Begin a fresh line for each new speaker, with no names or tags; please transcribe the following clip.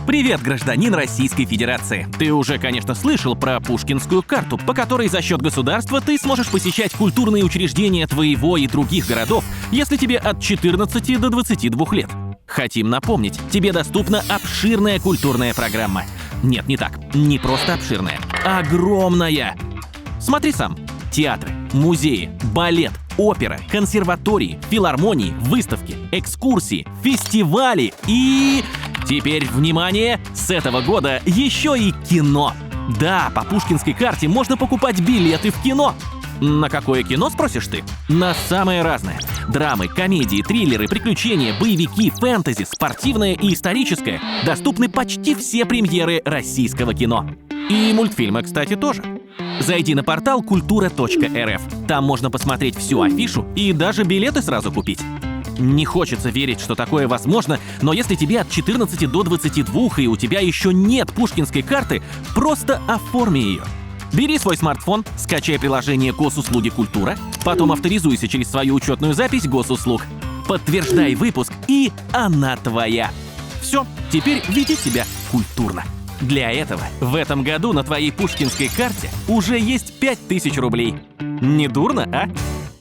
Привет, гражданин Российской Федерации! Ты уже, конечно, слышал про Пушкинскую карту, по которой за счет государства ты сможешь посещать культурные учреждения твоего и других городов, если тебе от 14 до 22 лет. Хотим напомнить, тебе доступна обширная культурная программа. Нет, не так. Не просто обширная. Огромная! Смотри сам. Театры, музеи, балет, опера, консерватории, филармонии, выставки, экскурсии, фестивали и... Теперь, внимание, с этого года еще и кино. Да, по Пушкинской карте можно покупать билеты в кино. На какое кино, спросишь ты? На самое разное. Драмы, комедии, триллеры, приключения, боевики, фэнтези, спортивное и историческое. Доступны почти все премьеры российского кино. И мультфильмы, кстати, тоже. Зайди на портал kultura.rf. Там можно посмотреть всю афишу и даже билеты сразу купить. Не хочется верить, что такое возможно, но если тебе от 14 до 22 и у тебя еще нет Пушкинской карты, просто оформи ее. Бери свой смартфон, скачай приложение Госуслуги Культура, потом авторизуйся через свою учетную запись Госуслуг. Подтверждай выпуск, и она твоя. Все, теперь веди себя культурно. Для этого в этом году на твоей Пушкинской карте уже есть 5000 рублей. Не дурно, а?